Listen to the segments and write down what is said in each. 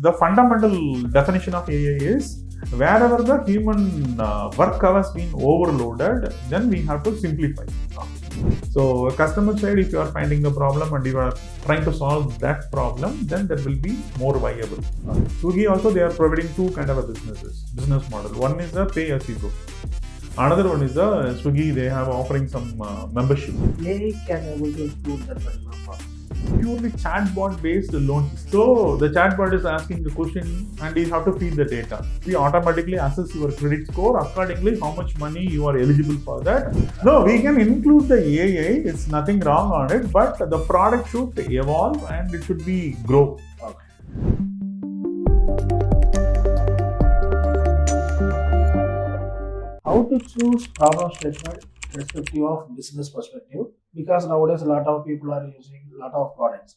the fundamental definition of AI is wherever the human work has been overloaded, then we have to simplify. So customer side, if you are finding the problem and you are trying to solve that problem, then that will be more viable. Swiggy also, they are providing two kind of a business model. One is a pay as you go. Another one is a Swiggy, they have offering some membership. AI can able to include that particular problem. Purely chatbot based loan. So the chatbot is asking a question and you have to feed the data. We automatically assess your credit score accordingly, how much money you are eligible for that. No, we can include the AI, it's nothing wrong on it, but the product should evolve and it should be grow. How to choose problem statement perspective of business perspective, because nowadays a lot of people are using a lot of products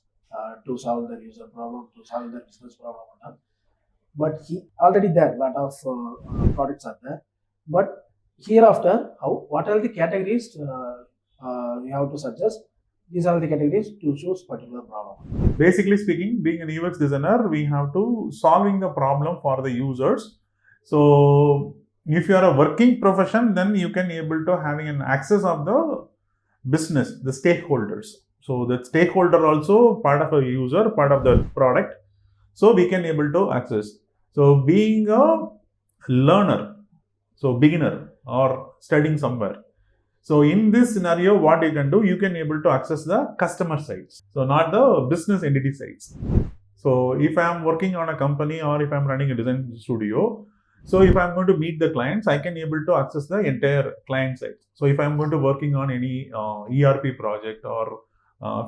to solve their user problem, to solve their business problem, but already there a lot of products are there, but hereafter what are the categories we have to suggest? These are the categories to choose particular problem. Basically speaking, being an UX designer, we have to solving the problem for the users. So if you are a working profession, then you can able to having an access of the business, the stakeholders. So the stakeholder also part of a user, part of the product. So we can able to access. So being a learner, so beginner or studying somewhere. So in this scenario, what you can do, you can able to access the customer sites. So not the business entity sites. So if I am working on a company or if I am running a design studio, so if I'm going to meet the clients, I can able to access the entire client site. So if I'm going to working on any ERP project or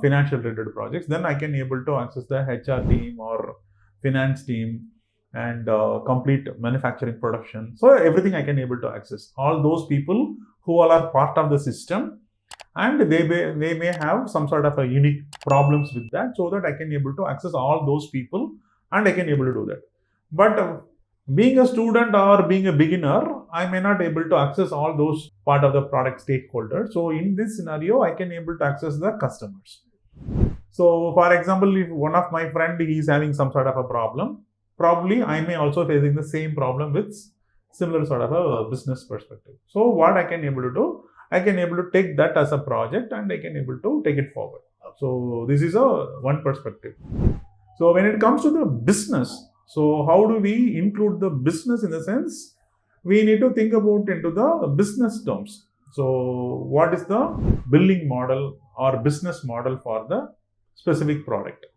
financial related projects, then I can able to access the HR team or finance team and complete manufacturing production. So everything I can able to access. All those people who all are part of the system, and they may have some sort of a unique problems with that, so that I can able to access all those people and I can able to do that. But being a student or being a beginner, I may not able to access all those part of the product stakeholders. So in this scenario, I can able to access the customers. So for example, if one of my friend is having some sort of a problem, probably I may also facing the same problem with similar sort of a business perspective. So what I can able to do, I can able to take that as a project and I can able to take it forward. So this is one perspective. So when it comes to the business, so how do we include the business in the sense, we need to think about into the business terms. So what is the billing model or business model for the specific product?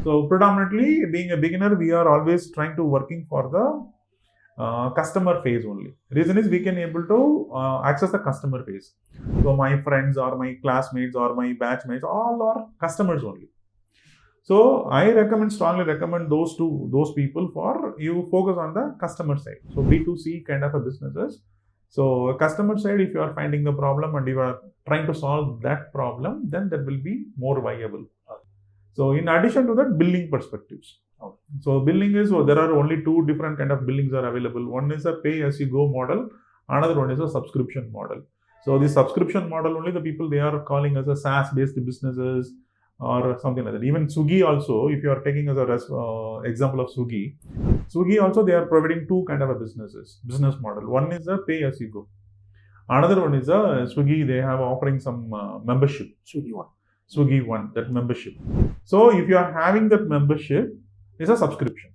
So predominantly being a beginner, we are always trying to working for the customer phase only. Reason is we can able to access the customer phase. So my friends or my classmates or my batchmates, all are customers only. So I strongly recommend those people for you focus on the customer side. So B2C kind of a businesses. So customer side, if you are finding the problem and you are trying to solve that problem, then that will be more viable. So in addition to that, billing perspectives. So billing is, there are only two different kind of billings are available. One is a pay as you go model. Another one is a subscription model. So the subscription model, only the people they are calling as a SaaS based businesses or something like that. Even Swiggy also, if you are taking as a example of Swiggy also, they are providing two kind of a business model. One is a pay as you go. Another one is a Swiggy, they have offering some membership. Swiggy One, that membership. So if you are having that membership, it's a subscription.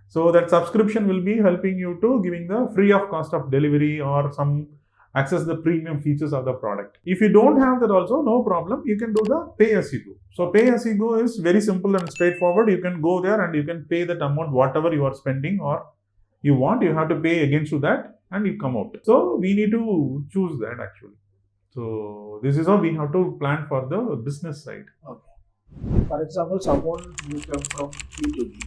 So that subscription will be helping you to giving the free of cost of delivery or some access the premium features of the product. If you don't have that also, no problem. You can do the pay as you go. So pay as you go is very simple and straightforward. You can go there and you can pay that amount, whatever you are spending or you want, you have to pay against to that and you come out. So we need to choose that actually. So this is how we have to plan for the business side. Okay. For example, someone who come from B2B,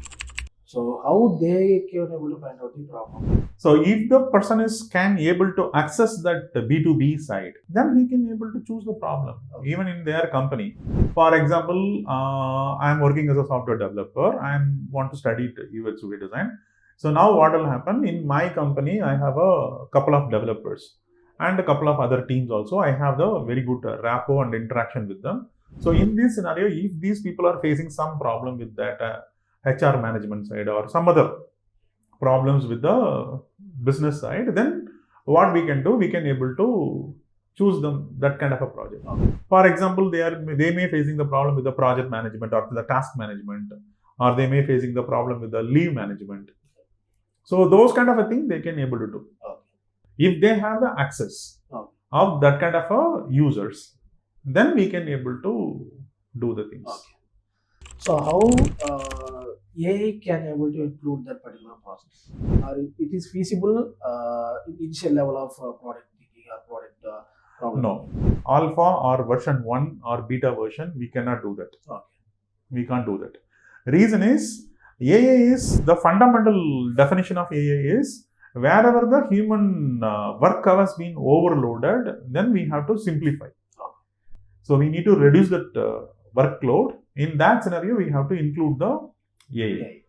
so how they can able to find out the problem? So if the person can able to access that B2B side, then he can able to choose the problem, even in their company. For example, I am working as a software developer. I want to study UX UI design. So now what will happen in my company, I have a couple of developers and a couple of other teams also. I have the very good rapport and interaction with them. So in this scenario, if these people are facing some problem with that HR management side or some other problems with the business side, then what we can do, we can able to choose them that kind of a project. For example, they may facing the problem with the project management or the task management, or they may facing the problem with the leave management. So those kind of a thing they can able to do. If they have the access of that kind of a users, then we can able to do the things. So how AI can able to include that particular process? Or it is feasible initial level of product thinking or product problem? No, alpha or version 1 or beta version, we cannot do that. We can't do that. Reason is, AI is, the fundamental definition of AI is, wherever the human work has been overloaded, then we have to simplify. So we need to reduce that workload. In that scenario, we have to include the AI.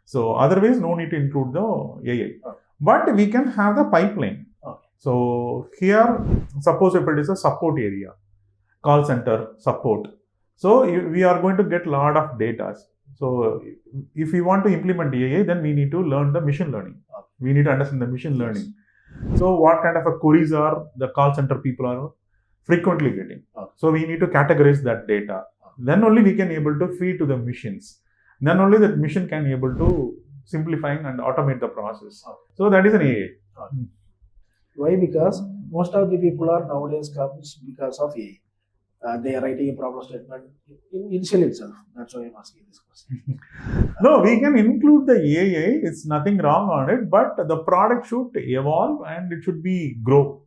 So otherwise, no need to include the AI. But we can have the pipeline. So here, suppose if it is a support area, call center support. So we are going to get a lot of data. So if we want to implement AI, then we need to learn the machine learning. We need to understand the machine learning. So what kind of a queries are the call center people are frequently getting. So we need to categorize that data. Then only we can able to feed to the machines. Then only that machine can able to simplifying and automate the process. So that is an AI. Why? Because most of the people are nowadays comes because of AI. They are writing a problem statement in initial itself. That's why I'm asking this question. No, we can include the AI. It's nothing wrong on it, but the product should evolve and it should be grow.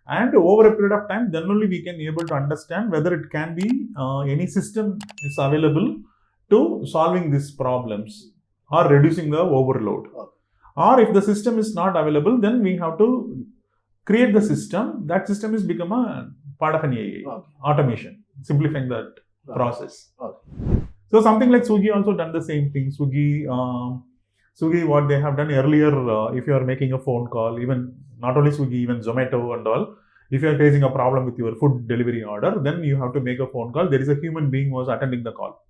And over a period of time, then only we can able to understand whether it can be any system is available to solving these problems or reducing the overload. Or if the system is not available, then we have to create the system. That system is become a part of an AI automation, simplifying that process. So something like Swiggy also done the same thing. Swiggy, what they have done earlier, if you are making a phone call, even not only Swiggy, even Zomato and all, if you are facing a problem with your food delivery order, then you have to make a phone call. There is a human being who was attending the call.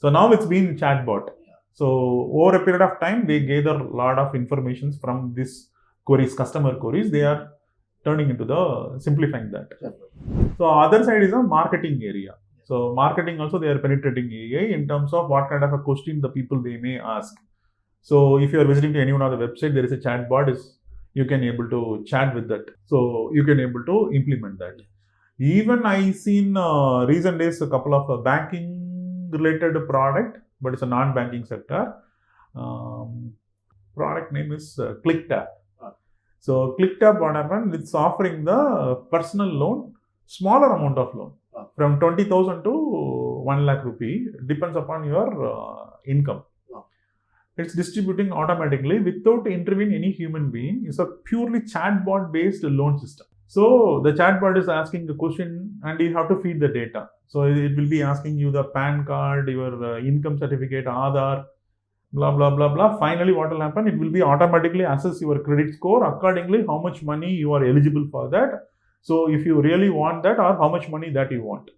So now it's been chatbot. So over a period of time, they gather a lot of information from this queries, customer queries. They are turning into the simplifying that. So other side is a marketing area. So marketing also they are penetrating AI in terms of what kind of a question the people they may ask. So if you are visiting to any one of the website, there is a chat bot, you can able to chat with that. So you can able to implement that. Even I seen recent days a couple of banking related product, but it's a non-banking sector. Product name is ClickTap. So ClickTap, what happened? It's offering the personal loan, smaller amount of loan, from 20,000 to 1 lakh rupee, depends upon your income. It's distributing automatically without intervening any human being. It's a purely chatbot based loan system. So the chatbot is asking the question and you have to feed the data. So it will be asking you the PAN card, your income certificate, Aadhaar, blah, blah, blah, blah. Finally, what will happen? It will be automatically assess your credit score accordingly, how much money you are eligible for that. So if you really want that or how much money that you want.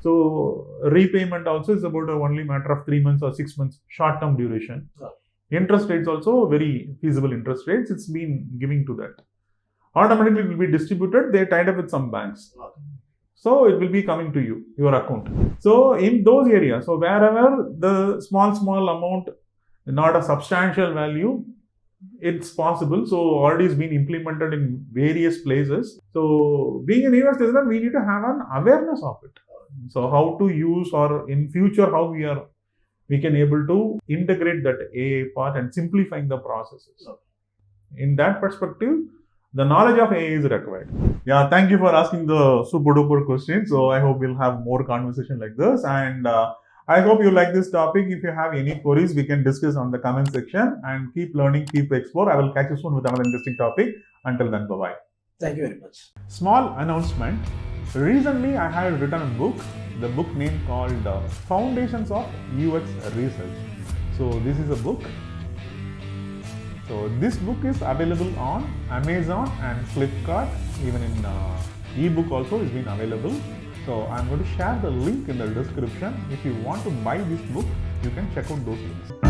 So repayment also is about only matter of 3 months or 6 months, short-term duration. Interest rates also very feasible interest rates. It's been giving to that. Automatically it will be distributed. They tied up with some banks. So it will be coming to you, your account. So in those areas, so wherever the small amount, not a substantial value, it's possible. So already it's been implemented in various places. So being an UX designer, we need to have an awareness of it. So how to use, or in future how we can able to integrate that AI part and simplifying the processes. In that perspective, the knowledge of AI is required. Yeah, thank you for asking the super duper question. So I hope we'll have more conversation like this, and I hope you like this topic. If you have any queries, we can discuss on the comment section, and keep learning, keep explore. I will catch you soon with another interesting topic. Until then, bye-bye. Thank you very much. Small announcement. Recently, I have written a book, the book name called Foundations of UX Research. So this is a book. So this book is available on Amazon and Flipkart. Even in ebook also is being available. So I'm going to share the link in the description. If you want to buy this book, You can check out those links.